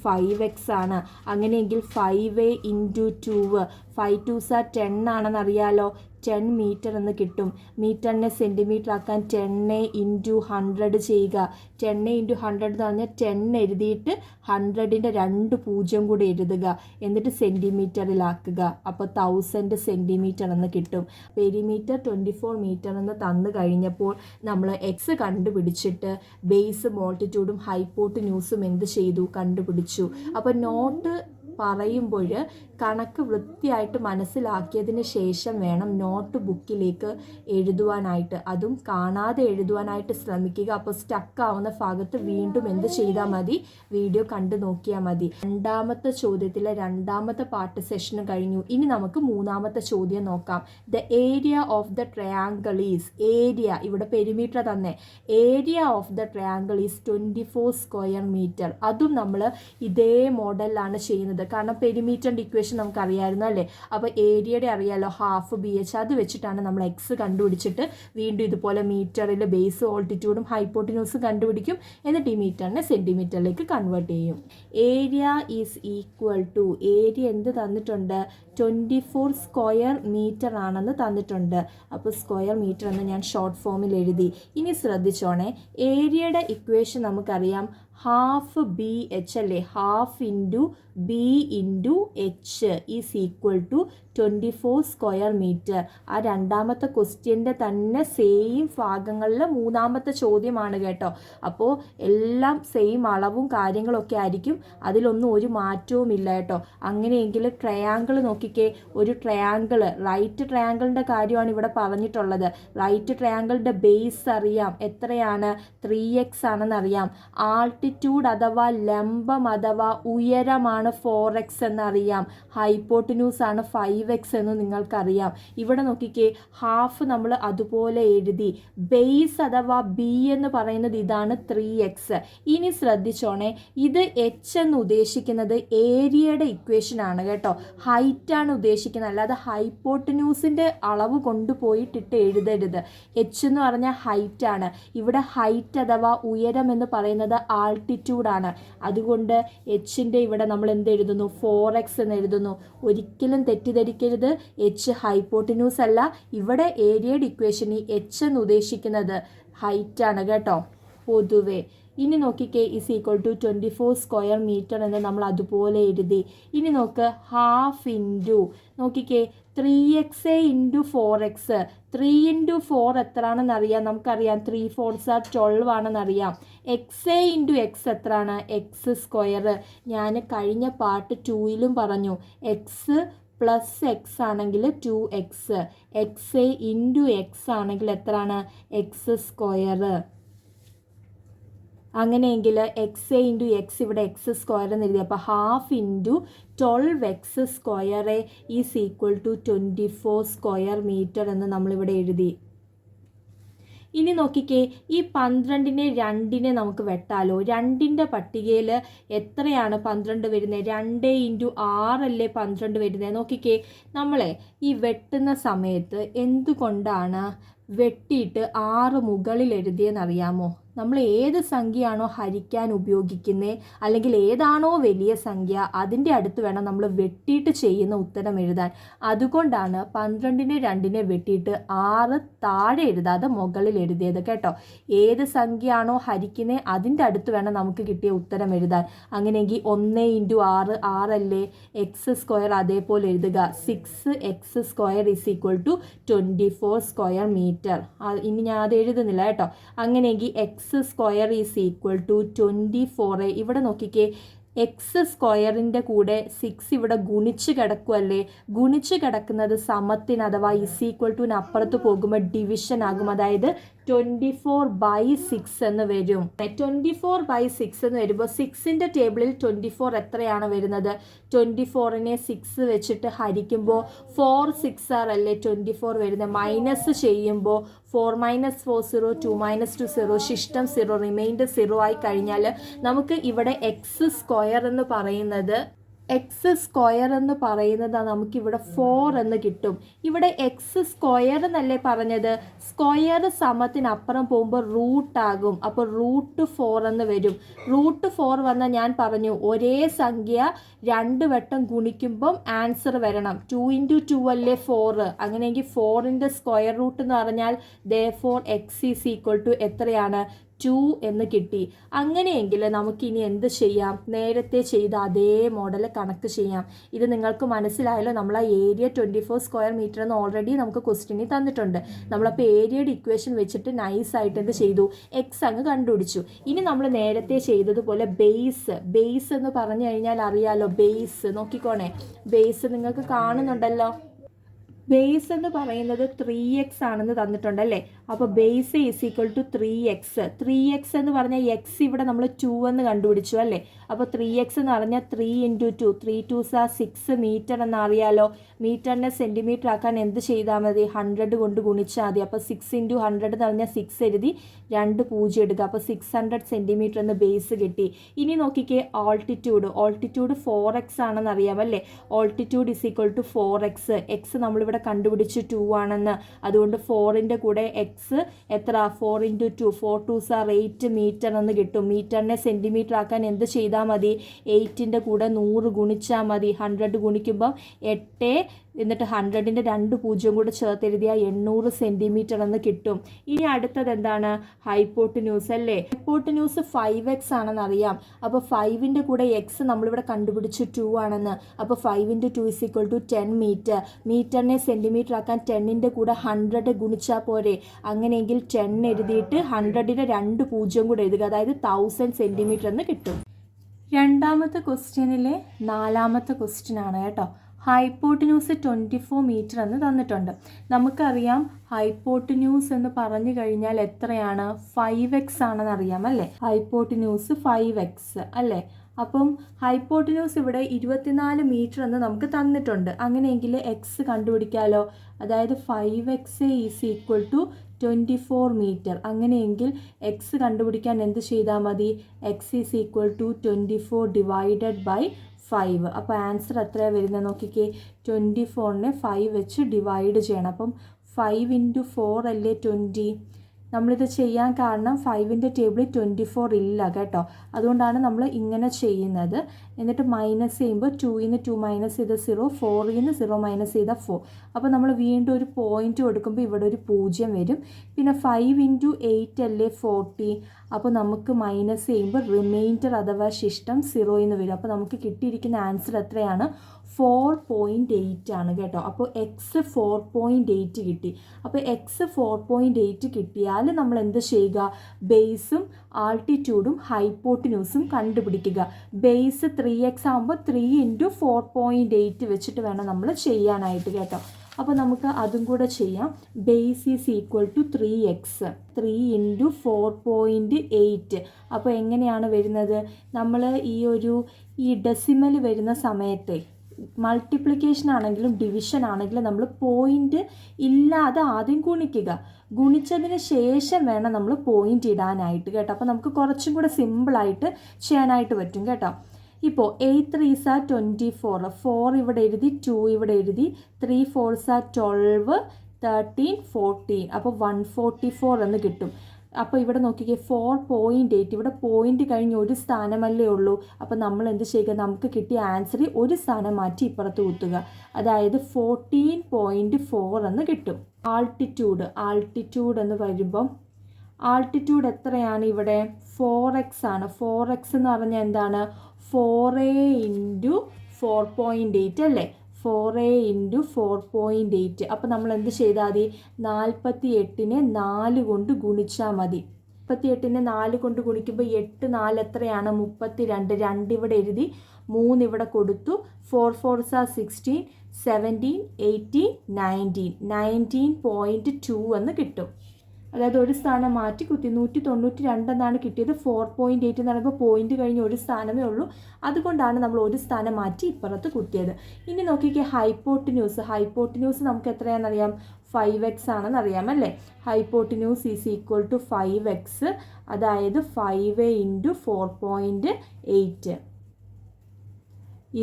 5x ആണ്. അങ്ങനെയെങ്കിൽ 5a into 2, 5 2s are 10 ആണെന്നറിയാലോ. 10 metre എന്ന് കിട്ടും. മീറ്ററിനെ സെൻറ്റിമീറ്റർ ആക്കാൻ 10a ഇൻറ്റു 100 ചെയ്യുക. 10a ഇൻറ്റു 100 എന്ന് പറഞ്ഞാൽ 10 എഴുതിയിട്ട് 100ൻ്റെ 2 0 കൂടി എഴുതുക. എന്നിട്ട് സെൻറ്റിമീറ്ററിലാക്കുക. അപ്പോൾ 1000 സെൻറ്റിമീറ്റർ എന്ന് കിട്ടും. പെരിമീറ്റർ 24 മീറ്റർ എന്ന് തന്നു കഴിഞ്ഞപ്പോൾ നമ്മൾ എക്സ് കണ്ടുപിടിച്ചിട്ട് ബേസ്, മോൾട്ടിറ്റ്യൂഡും ഹൈപ്പോട്ടന്യൂസും എന്ത് ചെയ്തു? കണ്ടുപിടിച്ചു. അപ്പോൾ നോട്ട് പറയുമ്പോൾ കണക്ക് വൃത്തിയായിട്ട് മനസ്സിലാക്കിയതിന് ശേഷം വേണം നോട്ട് ബുക്കിലേക്ക് എഴുതുവാനായിട്ട്. അതും കാണാതെ എഴുതുവാനായിട്ട് ശ്രമിക്കുക. അപ്പോൾ സ്റ്റക്ക് ആവുന്ന ഭാഗത്ത് വീണ്ടും എന്ത് ചെയ്താൽ മതി? വീഡിയോ കണ്ടു നോക്കിയാൽ മതി. രണ്ടാമത്തെ ചോദ്യത്തിലെ രണ്ടാമത്തെ പാർട്ട് സെഷൻ കഴിഞ്ഞു. ഇനി നമുക്ക് മൂന്നാമത്തെ ചോദ്യം നോക്കാം. The area of the triangle is, area ഇവിടെ പെരിമീറ്റർ തന്നെ, area of the triangle is 24 square metre. അതും നമ്മൾ ഇതേ മോഡലിലാണ് ചെയ്യുന്നത്. കാരണം പെരിമീറ്ററിൻ്റെ ഇക്വേഷൻ നമുക്ക് അറിയാമായിരുന്നു അല്ലേ. അപ്പോൾ ഏരിയയുടെ അറിയാലോ, ഹാഫ് BH. അത് വെച്ചിട്ടാണ് നമ്മൾ എക്സ് കണ്ടുപിടിച്ചിട്ട് വീണ്ടും ഇതുപോലെ മീറ്ററിൽ ബേസ്, ഓൾട്ടിറ്റ്യൂഡും ഹൈപ്പോട്ടന്യൂസും കണ്ടുപിടിക്കും. എന്നിട്ട് ഈ മീറ്ററിനെ സെൻറ്റിമീറ്ററിലേക്ക് കൺവേർട്ട് ചെയ്യും. Area is equal to, area എന്ത് തന്നിട്ടുണ്ട്? 24 സ്ക്വയർ മീറ്റർ ആണെന്ന് തന്നിട്ടുണ്ട്. അപ്പോൾ സ്ക്വയർ മീറ്റർ എന്ന് ഞാൻ ഷോർട്ട് ഫോമിൽ എഴുതി. ഇനി ശ്രദ്ധിച്ചോണേ, ഏരിയയുടെ ഇക്വേഷൻ നമുക്കറിയാം, ഹാഫ് BH അല്ലേ. Half into B into H is equal to 24 square metre. ആ രണ്ടാമത്തെ ക്വസ്റ്റ്യൻ്റെ തന്നെ സെയിം ഭാഗങ്ങളിൽ മൂന്നാമത്തെ ചോദ്യമാണ് കേട്ടോ. അപ്പോൾ എല്ലാം സെയിം അളവും കാര്യങ്ങളൊക്കെ ആയിരിക്കും, അതിലൊന്നും ഒരു മാറ്റവും ഇല്ല കേട്ടോ. അങ്ങനെയെങ്കിൽ ട്രയാങ്കിൾ നോക്കിക്കേ, ഒരു ട്രയാങ്കിൾ, റൈറ്റ് ട്രയാങ്കിളിൻ്റെ കാര്യമാണ് ഇവിടെ പറഞ്ഞിട്ടുള്ളത്. റൈറ്റ് ട്രയാങ്കിളിൻ്റെ ബേസ് അറിയാം, എത്രയാണ്? 3x ആണെന്നറിയാം. ആൾട്ടിറ്റ്യൂഡ് അഥവാ ലംബം അഥവാ ഉയരമാണ് 4x എന്നറിയാം. ഹൈപ്പോട്ടന്യൂസ് ആണ് 5x 5x എന്ന് നിങ്ങൾക്കറിയാം. ഇവിടെ നോക്കിക്കേ, ഹാഫ് നമ്മൾ അതുപോലെ എഴുതി. ബേസ് അഥവാ ബി എന്ന് പറയുന്നത് ഇതാണ് 3x. ഇനി ശ്രദ്ധിച്ചോണേ, ഇത് h എന്ന് ഉദ്ദേശിക്കുന്നത് ഏരിയയുടെ ഇക്വേഷൻ ആണ് കേട്ടോ, ഹൈറ്റാണ് ഉദ്ദേശിക്കുന്നത്, അല്ലാതെ ഹൈപ്പോട്ടന്യൂസിൻ്റെ അളവ് കൊണ്ടുപോയിട്ടിട്ട് എഴുതരുത്. h എന്ന് പറഞ്ഞാൽ ഹൈറ്റാണ്. ഇവിടെ ഹൈറ്റ് അഥവാ ഉയരം എന്ന് പറയുന്നത് ആൾട്ടിറ്റ്യൂഡാണ്. അതുകൊണ്ട് എച്ചിൻ്റെ ഇവിടെ നമ്മൾ എന്ത് എഴുതുന്നു? 4x എന്ന് എഴുതുന്നു. ഒരിക്കലും തെറ്റിദ്ധരിക്കരുത്, എച്ച് ഹൈപ്പോട്ടന്യൂസ് അല്ല. ഇവിടെ ഏരിയയുടെ ഇക്വേഷനിൽ എച്ച് എന്ന് ഉദ്ദേശിക്കുന്നത് ഹൈറ്റാണ് കേട്ടോ പൊതുവെ. ഇനി നോക്കിക്കേ, is equal to 24 square metre എന്ന് നമ്മൾ അതുപോലെ എഴുതി. ഇനി നോക്ക്, ഹാഫ് ഇൻറ്റു നോക്കിക്കേ 3x ഇൻറ്റു 4x. 3 ഇൻറ്റു 4 എത്രയാണെന്ന് അറിയാം, നമുക്കറിയാം 3 4s are 12 ആണെന്നറിയാം. x ഇൻറ്റു എക്സ് എത്രയാണ്? X square. ഞാൻ കഴിഞ്ഞ പാർട്ട് 2ലും പറഞ്ഞു, എക്സ് പ്ലസ് എക്സ് ആണെങ്കിൽ 2x, എക്സ് ഇൻറ്റു എക്സ് ആണെങ്കിൽ എത്രയാണ്? X square. അങ്ങനെയെങ്കിൽ എക്സ് ഇൻറ്റു എക്സ് ഇവിടെ എക്സ് സ്ക്വയർ എന്ന് എഴുതി. അപ്പോൾ half into 12x square is equal to 24 square metre എന്ന് നമ്മളിവിടെ എഴുതി. ഇനി നോക്കിക്കേ, ഈ 12നെ 2നെ നമുക്ക് വെട്ടാലോ. 2ൻ്റെ പട്ടികയിൽ എത്രയാണ് 12 വരുന്നത്? 2 ഇൻറ്റു 6 അല്ലേ 12 വരുന്നത്. നോക്കിക്കേ, നമ്മളെ ഈ വെട്ടുന്ന സമയത്ത് എന്തുകൊണ്ടാണ് വെട്ടിയിട്ട് 6 മുകളിൽ എഴുതിയെന്നറിയാമോ? നമ്മൾ ഏത് സംഖ്യയാണോ ഹരിക്കാൻ ഉപയോഗിക്കുന്നത്, അല്ലെങ്കിൽ ഏതാണോ വലിയ സംഖ്യ, അതിൻ്റെ അടുത്ത് വേണം നമ്മൾ വെട്ടിയിട്ട് ചെയ്യുന്ന ഉത്തരം എഴുതാൻ. അതുകൊണ്ടാണ് 12നെ 2നെ വെട്ടിയിട്ട് 6 താഴെ എഴുതാതെ മുകളിൽ എഴുതിയത് കേട്ടോ. ഏത് സംഖ്യയാണോ ഹരിക്കുന്നത് അതിൻ്റെ അടുത്ത് വേണം നമുക്ക് കിട്ടിയ ഉത്തരം എഴുതാൻ. അങ്ങനെയെങ്കിൽ 1 ഇൻറ്റു 6 6 എക്സ് സ്ക്വയർ അതേപോലെ എഴുതുക. 6x square is equal to 24 square metre. ഇനി ഞാൻ അത് എഴുതുന്നില്ല കേട്ടോ. അങ്ങനെയെങ്കിൽ x square is equal to 24. ഇവിടെ നോക്കിക്കേ, എക്സ് സ്ക്വയറിൻ്റെ കൂടെ 6 ഇവിടെ ഗുണിച്ച് കിടക്കുമല്ലേ. ഗുണിച്ച് കിടക്കുന്നത് സമത്തിന് അഥവാ ഇസ് ഈക്വൽ ടുവിന് അപ്പുറത്ത് പോകുമ്പോൾ ഡിവിഷൻ ആകും. അതായത് 24/6 എന്ന് വരും. 24/6 എന്ന് വരുമ്പോൾ 6ൻ്റെ ടേബിളിൽ 24 എത്രയാണ് വരുന്നത്? 24നെ 6 വെച്ചിട്ട് ഹരിക്കുമ്പോൾ 4 6 അല്ലേ 24 വരുന്നത്. മൈനസ് ചെയ്യുമ്പോൾ 4 - 4 0, 2 - 2 0, ശിഷ്ടം 0, റിമൈൻഡർ 0 ആയി കഴിഞ്ഞാൽ നമുക്ക് ഇവിടെ എക്സ് സ്ക്വയർ എന്ന് പറയുന്നത് നമുക്കിവിടെ 4 എന്ന് കിട്ടും. ഇവിടെ എക്സ് സ്ക്വയർ എന്നല്ലേ പറഞ്ഞത്, സ്ക്വയർ സമത്തിനപ്പുറം പോകുമ്പോൾ റൂട്ടാകും. അപ്പോൾ √4 എന്ന് വരും. √4 വന്നാൽ ഞാൻ പറഞ്ഞു ഒരേ സംഖ്യ 2 വട്ടം ഗുണിക്കുമ്പം ആൻസർ വരണം. 2 ഇൻറ്റു 2 അല്ലേ 4. അങ്ങനെയെങ്കിൽ 4ൻ്റെ സ്ക്വയർ റൂട്ട് എന്ന് പറഞ്ഞാൽ therefore x is equal to എത്രയാണ്? 2 എന്ന് കിട്ടി. അങ്ങനെയെങ്കിൽ നമുക്കിനി എന്ത് ചെയ്യാം? നേരത്തെ ചെയ്ത അതേ മോഡൽ കണക്ക് ചെയ്യാം. ഇത് നിങ്ങൾക്ക് മനസ്സിലായല്ലോ. നമ്മൾ ആ ഏരിയ 24 സ്ക്വയർ മീറ്റർ എന്ന് ഓൾറെഡി നമുക്ക് ക്വസ്റ്റ്യനിൽ തന്നിട്ടുണ്ട്. നമ്മളപ്പോൾ ഏരിയയുടെ ഇക്വേഷൻ വെച്ചിട്ട് നൈസായിട്ട് എന്ത് ചെയ്തു? എക്സ് അങ്ങ് കണ്ടുപിടിച്ചു. ഇനി നമ്മൾ നേരത്തെ ചെയ്തതുപോലെ ബേസ് എന്ന് പറഞ്ഞു കഴിഞ്ഞാൽ അറിയാലോ. ബേസ് നോക്കിക്കോണേ, ബേസ് നിങ്ങൾക്ക് കാണുന്നുണ്ടല്ലോ. ബേസ് എന്ന് പറയുന്നത് 3x ആണെന്ന് തന്നിട്ടുണ്ടല്ലേ. അപ്പോൾ base is equal to 3x. 3x എന്ന് പറഞ്ഞാൽ എക്സ് ഇവിടെ നമ്മൾ 2 എന്ന് കണ്ടുപിടിച്ചു അല്ലേ. അപ്പോൾ 3x എന്ന് പറഞ്ഞാൽ 3 ഇൻറ്റു 2, 3 2s are 6 മീറ്റർ എന്നറിയാലോ. മീറ്ററിനെ സെൻറ്റിമീറ്റർ ആക്കാൻ എന്ത് ചെയ്താൽ മതി? 100 കൊണ്ട് ഗുണിച്ചാൽ മതി. അപ്പോൾ 6 ഇൻറ്റു 100 എന്ന് പറഞ്ഞാൽ 6 എഴുതി 2 0 എടുക്കുക. അപ്പോൾ 600 സെൻറ്റിമീറ്റർ എന്ന് ബേസ് കിട്ടി. ഇനി നോക്കിക്കേ, ഓൾട്ടിറ്റ്യൂഡ് 4x ആണെന്ന് അറിയാമല്ലേ. Altitude is equal to 4x. X നമ്മളിവിടെ കണ്ടുപിടിച്ച് 2 ആണെന്ന്. അതുകൊണ്ട് 4ൻ്റെ കൂടെ എക്സ് എത്ര? 4 ഇൻറ്റു 2, 4 2s are 8 മീറ്റർ എന്ന് കിട്ടും. മീറ്ററിനെ സെൻറ്റിമീറ്റർ ആക്കാൻ എന്ത് ചെയ്താൽ മതി? 8ൻ്റെ കൂടെ 100 ഗുണിച്ചാൽ മതി. 100 ഗുണിക്കുമ്പം 8 എന്നിട്ട് 100ൻ്റെ 2 0 കൂടെ ചേർത്ത് എഴുതിയാൽ 800 സെൻറ്റിമീറ്റർ എന്ന് കിട്ടും. ഇനി അടുത്തത് എന്താണ്? ഹൈപ്പോട്ടന്യൂസ് അല്ലേ. ഹൈപ്പോട്ടന്യൂസ് 5x ആണെന്ന് അറിയാം. അപ്പോൾ 5ൻ്റെ കൂടെ എക്സ് നമ്മളിവിടെ കണ്ടുപിടിച്ച് 2 ആണെന്ന്. അപ്പോൾ 5 into 2 is equal to 10 metre. മീറ്ററിനെ സെൻറ്റിമീറ്റർ ആക്കാൻ 10ൻ്റെ കൂടെ 100 ഗുണിച്ചാൽ പോരെ. അങ്ങനെയെങ്കിൽ 10 എഴുതിയിട്ട് 100ൻ്റെ 2 0 കൂടെ എഴുതുക. അതായത് 1000 സെൻറ്റിമീറ്റർ എന്ന് കിട്ടും. രണ്ടാമത്തെ ക്വസ്റ്റ്യനിലെ 4ാമത്തെ ക്വസ്റ്റ്യൻ ആണ് കേട്ടോ. ഹൈപ്പോട്ടന്യൂസ് 24 മീറ്റർ എന്ന് തന്നിട്ടുണ്ട്. നമുക്കറിയാം ഹൈപ്പോട്ടന്യൂസ് എന്ന് പറഞ്ഞു കഴിഞ്ഞാൽ എത്രയാണ്? 5x ആണെന്ന് അറിയാം അല്ലേ. ഹൈപ്പോട്ടന്യൂസ് 5x അല്ലേ. അപ്പം ഹൈപ്പോട്ടിന്യൂസ് ഇവിടെ 24 മീറ്റർ എന്ന് നമുക്ക് തന്നിട്ടുണ്ട്. അങ്ങനെയെങ്കിൽ എക്സ് കണ്ടുപിടിക്കാമല്ലോ. അതായത് 5x is equal to 24 metre. അങ്ങനെയെങ്കിൽ എക്സ് കണ്ടുപിടിക്കാൻ എന്ത് ചെയ്താൽ മതി? X is equal to 24 divided by 5. അപ്പോൾ ആൻസർ എത്രയാണ് വരുന്നത് നോക്കിക്കേ. 24നെ 5 വെച്ച് ഡിവൈഡ് ചെയ്യണം. അപ്പം 5 × 4 അല്ലേ 20. നമ്മളിത് ചെയ്യാൻ കാരണം 5ൻ്റെ ടേബിളിൽ 24 ഇല്ല കേട്ടോ. അതുകൊണ്ടാണ് നമ്മൾ ഇങ്ങനെ ചെയ്യുന്നത്. എന്നിട്ട് മൈനസ് ചെയ്യുമ്പോൾ 2ന്ന് 2 മൈനസ് ചെയ്ത 0, 4ന്ന് 0 മൈനസ് ചെയ്ത 4. അപ്പോൾ നമ്മൾ വീണ്ടും ഒരു പോയിന്റ് കൊടുക്കുമ്പോൾ ഇവിടെ ഒരു 0 വരും. പിന്നെ 5 × 8 അല്ലേ 40. അപ്പോൾ നമുക്ക് മൈനസ് ചെയ്യുമ്പോൾ റിമൈൻഡർ അഥവാ ശിഷ്ടം 0 എന്ന് വരും. അപ്പോൾ നമുക്ക് കിട്ടിയിരിക്കുന്ന ആൻസർ എത്രയാണ്? 4.8 ആണ് കേട്ടോ. അപ്പോൾ എക്സ് 4.8 കിട്ടി. അപ്പോൾ എക്സ് 4.8 കിട്ടിയാൽ നമ്മൾ എന്ത് ചെയ്യുക? ബേസും ആൾട്ടിറ്റ്യൂഡും ഹൈപ്പോട്ടിന്യൂസും കണ്ടുപിടിക്കുക. ബേസ് 3x ആകുമ്പോൾ 3 × 4.8 വെച്ചിട്ട് വേണം നമ്മൾ ചെയ്യാനായിട്ട് കേട്ടോ. അപ്പോൾ നമുക്ക് അതും കൂടെ ചെയ്യാം. Base is equal to 3x, 3 × 4.8. അപ്പോൾ എങ്ങനെയാണ് വരുന്നത്? നമ്മൾ ഈ ഡെസിമൽ വരുന്ന സമയത്തെ മൾട്ടിപ്ലിക്കേഷൻ ആണെങ്കിലും ഡിവിഷൻ ആണെങ്കിലും നമ്മൾ പോയിൻ്റ് ഇല്ലാതെ ആദ്യം ഗുണിക്കുക. ഗുണിച്ചതിന് ശേഷം വേണം നമ്മൾ പോയിൻ്റ് ഇടാനായിട്ട് കേട്ടോ. അപ്പോൾ നമുക്ക് കുറച്ചും കൂടെ സിമ്പിളായിട്ട് ചെയ്യാനായിട്ട് പറ്റും കേട്ടോ. ഇപ്പോൾ 8 3s are 24, 4 ഇവിടെ എഴുതി, 2 ഇവിടെ എഴുതി, 3 4s are 12, 13 14. അപ്പോൾ 144 എന്ന് കിട്ടും. അപ്പോൾ ഇവിടെ നോക്കിക്കേ 4.8. ഇവിടെ പോയിന്റ് കഴിഞ്ഞ് ഒരു സ്ഥാനമല്ലേ ഉള്ളൂ. അപ്പോൾ നമ്മൾ എന്ത് ചെയ്യുക? നമുക്ക് കിട്ടിയ ആൻസറിൽ ഒരു സ്ഥാനം മാറ്റി ഇപ്പുറത്ത് കുത്തുക. അതായത് 14.4 എന്ന് കിട്ടും. ആൾട്ടിറ്റ്യൂഡ് എന്ന് വരുമ്പം ആൾട്ടിറ്റ്യൂഡ് എത്രയാണ് ഇവിടെ? 4x ആണ്. 4x എന്ന് പറഞ്ഞാൽ എന്താണ്? 4a × 4.8 അല്ലേ? 4a × 4.8. അപ്പോൾ നമ്മൾ എന്ത് ചെയ്താൽ മതി? 48നെ 4 കൊണ്ട് ഗുണിച്ചാൽ മതി. 48നെ 4 കൊണ്ട് ഗുണിക്കുമ്പോൾ 8 4 എത്രയാണ്? 32. 2 ഇവിടെ എഴുതി, 3 ഇവിടെ കൊടുത്തു. 4 4s are 16, 17 18 19. 19.2 എന്ന് കിട്ടും. അതായത് ഒരു സ്ഥാനം മാറ്റി കുത്തി 192 എന്നാണ് കിട്ടിയത്. 4.8 എന്ന് പറയുമ്പോൾ പോയിന്റ് കഴിഞ്ഞ് ഒരു സ്ഥാനമേ ഉള്ളൂ. അതുകൊണ്ടാണ് നമ്മൾ ഒരു സ്ഥാനം മാറ്റി ഇപ്പുറത്ത് കുത്തിയത്. ഇനി നോക്കിക്കേ ഹൈപ്പോട്ടിന്യൂസ് നമുക്ക് എത്രയാണെന്നറിയാം? 5x ആണെന്ന് അറിയാം അല്ലേ? Hypotenuse is equal to 5x, അതായത് 5a × 4.8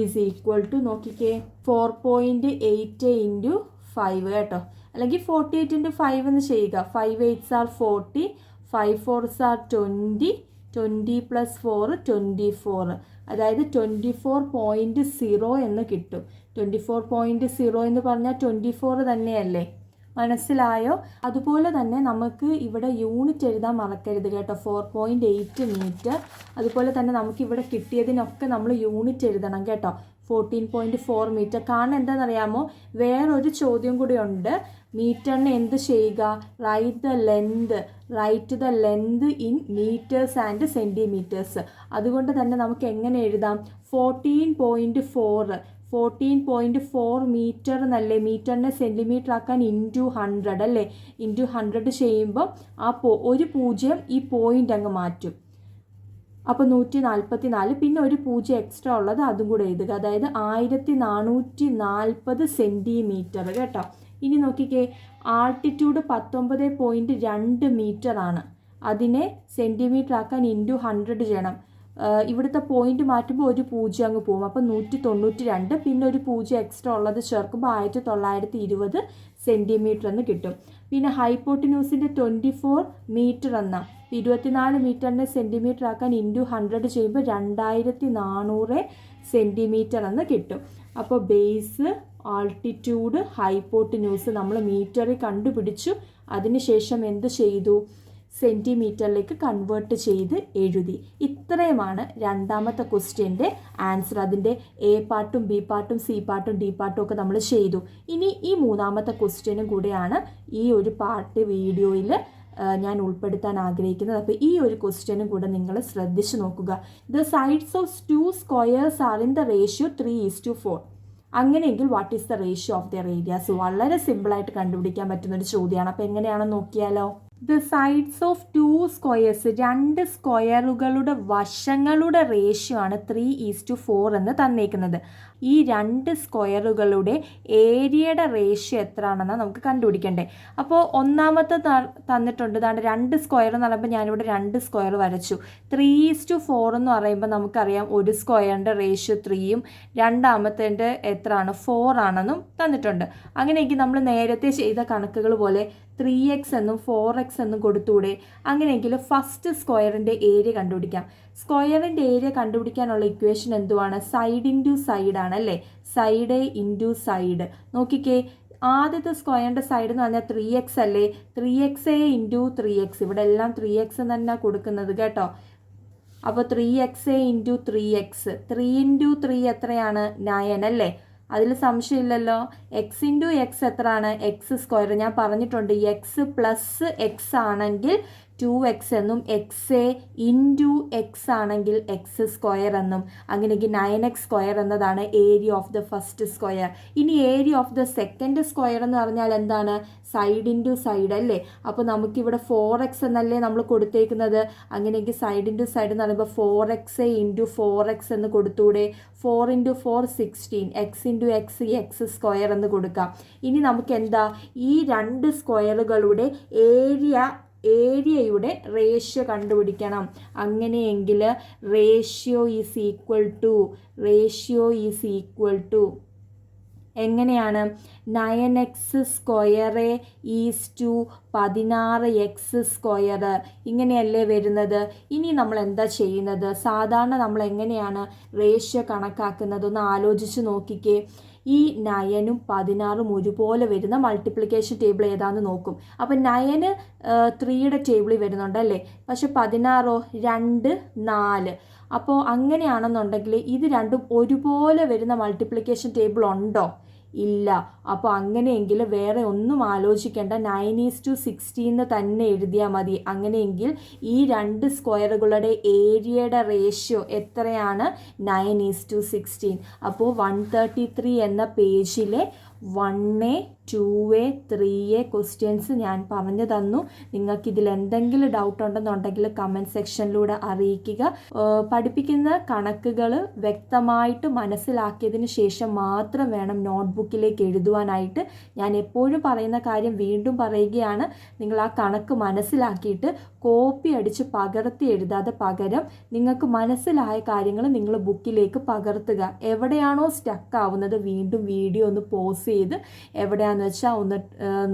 ഈസ് ഈക്വൽ ടു നോക്കിക്കേ 4.8 × 5 കേട്ടോ. അല്ലെങ്കിൽ 48 × 5 എന്ന് ചെയ്യുക. 5 8s are 40, 5 4s are 20, 20 + 4 24. അതായത് 24.0 എന്ന് കിട്ടും. 24.0 എന്ന് പറഞ്ഞാൽ 24 തന്നെയല്ലേ? മനസ്സിലായോ? അതുപോലെ തന്നെ നമുക്ക് ഇവിടെ യൂണിറ്റ് എഴുതാൻ മറക്കരുത് കേട്ടോ. 4.8 മീറ്റർ. അതുപോലെ തന്നെ നമുക്ക് ഇവിടെ കിട്ടിയതിനൊക്കെ നമ്മൾ യൂണിറ്റ് എഴുതണം കേട്ടോ. 14.4 മീറ്റർ. കാരണം എന്താണെന്നറിയാമോ? വേറൊരു ചോദ്യം കൂടി ഉണ്ട്. മീറ്ററിനെ എന്ത് ചെയ്യുക? Write the length in metres and centimetres. അതുകൊണ്ട് തന്നെ നമുക്ക് എങ്ങനെ എഴുതാം? 14.4 മീറ്റർ എന്നല്ലേ? മീറ്ററിനെ സെൻറ്റിമീറ്റർ ആക്കാൻ × 100 അല്ലേ? × 100 ചെയ്യുമ്പോൾ ഒരു 0 ഈ പോയിന്റ് അങ്ങ് മാറ്റും. അപ്പോൾ 144. പിന്നെ ഒരു 0 എക്സ്ട്രാ ഉള്ളത് അതും കൂടെ എഴുതുക. അതായത് 1440 സെൻറ്റിമീറ്റർ കേട്ടോ. ഇനി നോക്കിക്കേ, ആൾട്ടിറ്റ്യൂഡ് 19.2 മീറ്റർ ആണ്. അതിനെ സെൻറ്റിമീറ്റർ ആക്കാൻ × 100 ചെയ്യണം. ഇവിടുത്തെ പോയിന്റ് മാറ്റുമ്പോൾ ഒരു 0 അങ്ങ് പോകും. അപ്പോൾ 192. പിന്നെ ഒരു 0 എക്സ്ട്രാ ഉള്ളത് ചേർക്കുമ്പോൾ 1920 സെൻറ്റിമീറ്റർ എന്ന് കിട്ടും. പിന്നെ ഹൈപ്പോട്ടിന്യൂസിൻ്റെ 24 മീറ്റർ എന്ന 24 മീറ്ററിനെ സെൻറ്റിമീറ്റർ ആക്കാൻ × 100 ചെയ്യുമ്പോൾ 2400 സെൻറ്റിമീറ്റർ എന്ന് കിട്ടും. അപ്പോൾ ബേസ്, ആൾട്ടിറ്റ്യൂഡ്, ഹൈപ്പോട്ടിന്യൂസ് നമ്മൾ മീറ്ററിൽ കണ്ടുപിടിച്ചു. അതിനുശേഷം എന്ത് ചെയ്തു? സെൻറ്റിമീറ്ററിലേക്ക് കൺവേർട്ട് ചെയ്ത് എഴുതി. ഇത്രയുമാണ് രണ്ടാമത്തെ ക്വസ്റ്റ്യൻ്റെ ആൻസർ. അതിൻ്റെ എ പാർട്ടും ബി പാർട്ടും സി പാർട്ടും ഡി പാർട്ടും ഒക്കെ നമ്മൾ ചെയ്തു. ഇനി ഈ മൂന്നാമത്തെ ക്വസ്റ്റ്യനും കൂടെയാണ് ഈ ഒരു പാർട്ട് വീഡിയോയിൽ ഞാൻ ഉൾപ്പെടുത്താൻ ആഗ്രഹിക്കുന്നത്. അപ്പോൾ ഈ ഒരു ക്വസ്റ്റ്യനും കൂടെ നിങ്ങൾ ശ്രദ്ധിച്ച് നോക്കുക. The sides of 2 squares are in the ratio 3:4. അങ്ങനെയെങ്കിൽ what is the ratio of there areas? വളരെ സിമ്പിളായിട്ട് കണ്ടുപിടിക്കാൻ പറ്റുന്നൊരു ചോദ്യമാണ്. അപ്പോൾ എങ്ങനെയാണെന്ന് നോക്കിയാലോ. The sides of two squares, രണ്ട് സ്ക്വയറുകളുടെ വശങ്ങളുടെ റേഷ്യോ ആണ് 3:4 എന്ന് തന്നേക്കുന്നത്. ഈ രണ്ട് സ്ക്വയറുകളുടെ ഏരിയയുടെ റേഷ്യോ എത്രയാണെന്നാണ് നമുക്ക് കണ്ടുപിടിക്കണ്ടേ. അപ്പോൾ ഒന്നാമത്തെ തന്നിട്ടുണ്ട്, ഇതാണ് രണ്ട് സ്ക്വയർ എന്ന് പറയുമ്പോൾ ഞാനിവിടെ രണ്ട് സ്ക്വയർ വരച്ചു. 3:4 എന്ന് പറയുമ്പോൾ നമുക്കറിയാം ഒരു സ്ക്വയറിൻ്റെ റേഷ്യോ 3യും രണ്ടാമത്തേൻ്റെ എത്രയാണ് 4 ആണെന്നും തന്നിട്ടുണ്ട്. അങ്ങനെയെങ്കിൽ നമ്മൾ നേരത്തെ ചെയ്ത കണക്കുകൾ പോലെ 3x എന്നും 4x എന്നും കൊടുത്തൂടെ. അങ്ങനെയെങ്കിൽ ഫസ്റ്റ് സ്ക്വയറിൻ്റെ ഏരിയ കണ്ടുപിടിക്കാം. സ്ക്വയറിൻ്റെ ഏരിയ കണ്ടുപിടിക്കാനുള്ള ഇക്വേഷൻ എന്തുവാണ്? സൈഡ് ഇൻറ്റു സൈഡ് ആണ് അല്ലേ? Side into side. നോക്കിക്കേ, ആദ്യത്തെ സ്ക്വയറിൻ്റെ സൈഡ് എന്ന് പറഞ്ഞാൽ 3x അല്ലേ? 3x ഇൻറ്റു 3x, ഇവിടെ എല്ലാം 3x തന്നെ കൊടുക്കുന്നത് കേട്ടോ. അപ്പോൾ 3x ഇൻറ്റു 3x, 3 ഇൻറ്റു 3 എത്രയാണ്? 9 അല്ലേ? അതിൽ സംശയമില്ലല്ലോ. എക്സ് ഇൻറ്റു എക്സ് എത്രയാണ്? X square. ഞാൻ പറഞ്ഞിട്ടുണ്ട് എക്സ് പ്ലസ് എക്സ് ആണെങ്കിൽ 2x എന്നും എക്സ് ഇൻറ്റു എക്സ് ആണെങ്കിൽ എക്സ് സ്ക്വയർ എന്നും. അങ്ങനെയെങ്കിൽ 9x സ്ക്വയർ എന്നതാണ് area of the first square. ഇനി area of the second square എന്ന് പറഞ്ഞാൽ എന്താണ്? സൈഡ് ഇൻറ്റു സൈഡ് അല്ലേ? അപ്പോൾ നമുക്കിവിടെ 4x എന്നല്ലേ നമ്മൾ കൊടുത്തേക്കുന്നത്. അങ്ങനെയെങ്കിൽ സൈഡ് ഇൻറ്റു സൈഡ് എന്ന് പറയുമ്പോൾ 4x ഇൻറ്റു 4x എന്ന് കൊടുത്തൂടെ. 4 into 4 16, X into X X square എന്ന് കൊടുക്കാം. ഇനി നമുക്ക് എന്താ, ഈ രണ്ട് സ്ക്വയറുകളുടെ ഏരിയയുടെ റേഷ്യോ കണ്ടുപിടിക്കണം. അങ്ങനെയെങ്കിൽ റേഷ്യോ ഈസ് ഈക്വൽ ടു എങ്ങനെയാണ്? 9x square is to 16x square, ഇങ്ങനെയല്ലേ വരുന്നത്. ഇനി നമ്മൾ എന്താ ചെയ്യുന്നത്? സാധാരണ നമ്മൾ എങ്ങനെയാണ് റേഷ്യോ കണക്കാക്കുന്നത്? ഒന്ന് ആലോചിച്ച് നോക്കിക്കേ. ഈ 9ഉം 16ഉം ഒരുപോലെ വരുന്ന മൾട്ടിപ്ലിക്കേഷൻ ടേബിൾ ഏതാണെന്ന് നോക്കും. അപ്പം 9 3യുടെ ടേബിളിൽ വരുന്നുണ്ടല്ലേ, പക്ഷെ 16 2 4. അപ്പോൾ അങ്ങനെയാണെന്നുണ്ടെങ്കിൽ ഇത് രണ്ടും ഒരുപോലെ വരുന്ന മൾട്ടിപ്ലിക്കേഷൻ ടേബിൾ ഉണ്ടോ? ഇല്ല. അപ്പോൾ അങ്ങനെയെങ്കിൽ വേറെ ഒന്നും ആലോചിക്കേണ്ട, 9:16 തന്നെ എഴുതിയാൽ മതി. അങ്ങനെയെങ്കിൽ ഈ രണ്ട് സ്ക്വയറുകളുടെ ഏരിയയുടെ റേഷ്യോ എത്രയാണ്? 9:16. അപ്പോൾ 133 എന്ന പേജിലെ 1A 2A 3A ക്വസ്റ്റ്യൻസ് ഞാൻ പറഞ്ഞു തന്നു. നിങ്ങൾക്കിതിൽ എന്തെങ്കിലും ഡൗട്ട് ഉണ്ടെന്നുണ്ടെങ്കിൽ കമൻറ്റ് സെക്ഷനിലൂടെ അറിയിക്കുക. പഠിപ്പിക്കുന്ന കണക്കുകൾ വ്യക്തമായിട്ട് മനസ്സിലാക്കിയതിന് ശേഷം മാത്രം വേണം നോട്ട്ബുക്കിലേക്ക് എഴുതുവാനായിട്ട്. ഞാൻ എപ്പോഴും പറയുന്ന കാര്യം വീണ്ടും പറയുകയാണ്, നിങ്ങൾ ആ കണക്ക് മനസ്സിലാക്കിയിട്ട് കോപ്പി അടിച്ച് പകർത്തി എഴുതാതെ പകരം നിങ്ങൾക്ക് മനസ്സിലായ കാര്യങ്ങൾ നിങ്ങൾ ബുക്കിലേക്ക് പകർത്തുക. എവിടെയാണോ സ്റ്റക്ക് ആവുന്നത് വീണ്ടും വീഡിയോ ഒന്ന് പോസ് ചെയ്ത് എവിടെയാണെന്ന് വെച്ചാൽ ഒന്ന്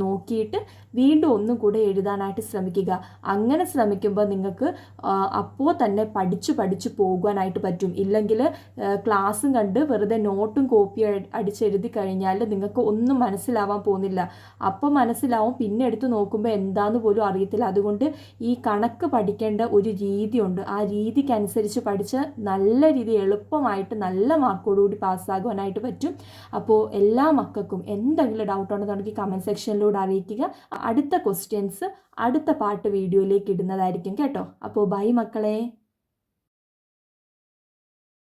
നോക്കിയിട്ട് വീണ്ടും ഒന്നും കൂടെ എഴുതാനായിട്ട് ശ്രമിക്കുക. അങ്ങനെ ശ്രമിക്കുമ്പോൾ നിങ്ങൾക്ക് അപ്പോൾ തന്നെ പഠിച്ചു പോകുവാനായിട്ട് പറ്റും. ഇല്ലെങ്കിൽ ക്ലാസ്സും കണ്ട് വെറുതെ നോട്ടും കോപ്പി അടിച്ചെഴുതി കഴിഞ്ഞാൽ നിങ്ങൾക്ക് ഒന്നും മനസ്സിലാവാൻ പോകുന്നില്ല. അപ്പോൾ മനസ്സിലാവും, പിന്നെ എടുത്ത് നോക്കുമ്പോൾ എന്താന്ന് പോലും അറിയത്തില്ല. അതുകൊണ്ട് ഈ കണക്ക് പഠിക്കേണ്ട ഒരു രീതിയുണ്ട്. ആ രീതിക്കനുസരിച്ച് പഠിച്ച് നല്ല രീതി എളുപ്പമായിട്ട് നല്ല മാർക്കോടുകൂടി പാസ്സാകുവാനായിട്ട് പറ്റും. അപ്പോൾ എല്ലാ മക്കൾക്കും എന്തെങ്കിലും ഡൗട്ട് ഉണ്ടെന്നുണ്ടെങ്കിൽ കമൻറ്റ് സെക്ഷനിലൂടെ അറിയിക്കുക. അടുത്ത ക്വസ്റ്റ്യൻസ് അടുത്ത പാർട്ട് വീഡിയോയിലേക്ക് ഇടുന്നതായിരിക്കും കേട്ടോ. അപ്പോൾ ബൈ മക്കളെ.